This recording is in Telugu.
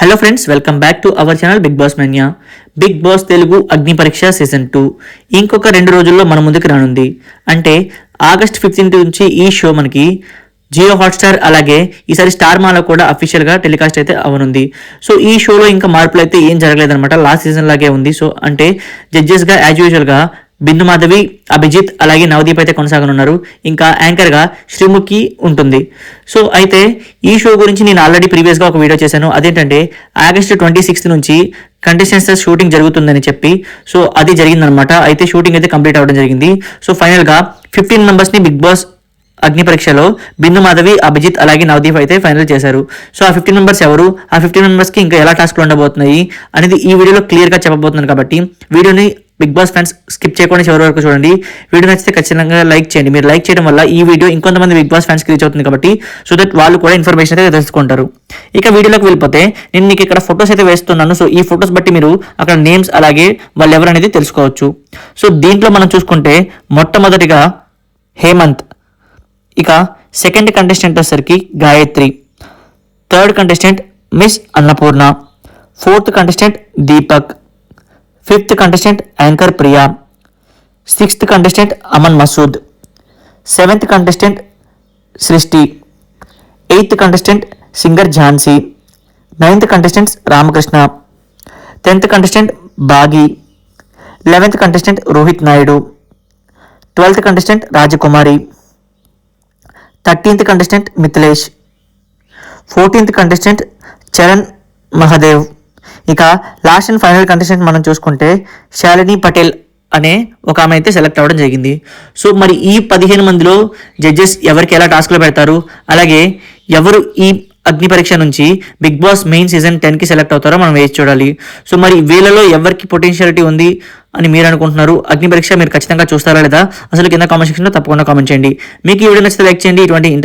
Hello friends, welcome back to our channel Bigg Boss mania. Bigg Boss Telugu Agni Pariksha season 2 ఇంకొక 2 రోజుల్లో మన ముందుకు రానుంది. అంటే ఆగస్ట్ 15 నుంచి ఈ షో మనకి జియో హాట్స్టార్ అలాగే ఈసారి స్టార్ మాలో కూడా అఫీషియల్గా టెలికాస్ట్ అయితే అవనుంది. సో ఈ షోలో ఇంకా మార్పులు అయితే ఏం జరగలేదన్నమాట. లాస్ట్ సీజన్ లాగే ఉంది. సో అంటే జడ్జెస్గా యాజ్ యూజువల్గా బిందు మాధవి, అభిజిత్ అలాగే నవదీప్ అయితే కొనసాగనున్నారు. ఇంకా యాంకర్గా శ్రీముఖి ఉంటుంది. సో అయితే ఈ షో గురించి నేను ఆల్రెడీ ప్రీవియస్గా ఒక వీడియో చేశాను. అదేంటంటే ఆగస్టు 26 నుంచి కంటెస్టెంట్స్ షూటింగ్ జరుగుతుందని చెప్పి సో అది జరిగిందనమాట. అయితే షూటింగ్ అయితే కంప్లీట్ అవ్వడం జరిగింది. సో ఫైనల్గా 15 మెంబర్స్ని బిగ్ బాస్ అగ్ని పరీక్షలో బిందు మాధవి, అభిజిత్ అలాగే నవదీప్ అయితే ఫైనల్ చేశారు. సో ఆ 15 మెంబర్స్ ఎవరు, ఆ 15 మెంబర్స్కి ఇంకా ఎలా టాస్క్లు ఉండబోతున్నాయి అనేది ఈ వీడియోలో క్లియర్గా చెప్పబోతున్నాను. కాబట్టి వీడియోని బిగ్ బాస్ ఫ్యాన్స్ స్కిప్ చేయకుండా చివరి వరకు చూడండి. వీడియో నచ్చితే ఖచ్చితంగా లైక్ చేయండి. మీరు లైక్ చేయడం వల్ల ఈ వీడియో ఇంకొంతమంది బిగ్ బాస్ ఫ్యాన్స్కి రీచ్ అవుతుంది కాబట్టి సో దట్ వాళ్ళు కూడా ఇన్ఫర్మేషన్ అయితే తెలుసుకుంటారు. ఇక వీడియోలోకి వెళ్ళిపోతే నేను మీకు ఇక్కడ ఫొటోస్ అయితే వేస్తున్నాను. సో ఈ ఫొటోస్ బట్టి మీరు అక్కడ నేమ్స్ అలాగే వాళ్ళు ఎవరు అనేది తెలుసుకోవచ్చు. సో దీంట్లో మనం చూసుకుంటే మొట్టమొదటిగా హేమంత్, ఇక సెకండ్ కంటెస్టెంట్ వచ్చేసరికి Gayatri, third contestant miss Annapurna, fourth contestant Deepak, fifth contestant anchor Priya, sixth contestant Aman Masood, seventh contestant Srishti, eighth contestant singer Jhansi, ninth contestant Ramakrishna, 10th contestant Baagi, 11th contestant Rohit Naidu, 12th contestant Rajakumari, 13th contestant Mithilesh, 14th contestant Charan Mahadev. ఇక లాస్ట్ అండ్ ఫైనల్ కంటెస్టెంట్ మనం చూసుకుంటే శాలిని పటేల్ అనే ఒక ఆమె అయితే సెలెక్ట్ అవ్వడం జరిగింది. సో మరి ఈ 15 మందిలో జడ్జెస్ ఎవరికి ఎలా టాస్క్లు పెడతారు, అలాగే ఎవరు ఈ అగ్ని పరీక్ష నుంచి బిగ్ బాస్ మెయిన్ సీజన్ 10కి సెలెక్ట్ అవుతారో మనం వేచి చూడాలి. సో మరి వీళ్ళలో ఎవరికి పొటెన్షియాలిటీ ఉంది అని మీరు అనుకుంటున్నారు? అగ్ని పరీక్ష మీరు ఖచ్చితంగా చూస్తారా లేదా? అసలు కింద కామెంట్ సెక్షన్లో తప్పకుండా కామెంట్ చేయండి. మీకు ఈ వీడియో నచ్చితే లైక్ చేయండి. ఇటువంటి ఇంట్రెస్ట్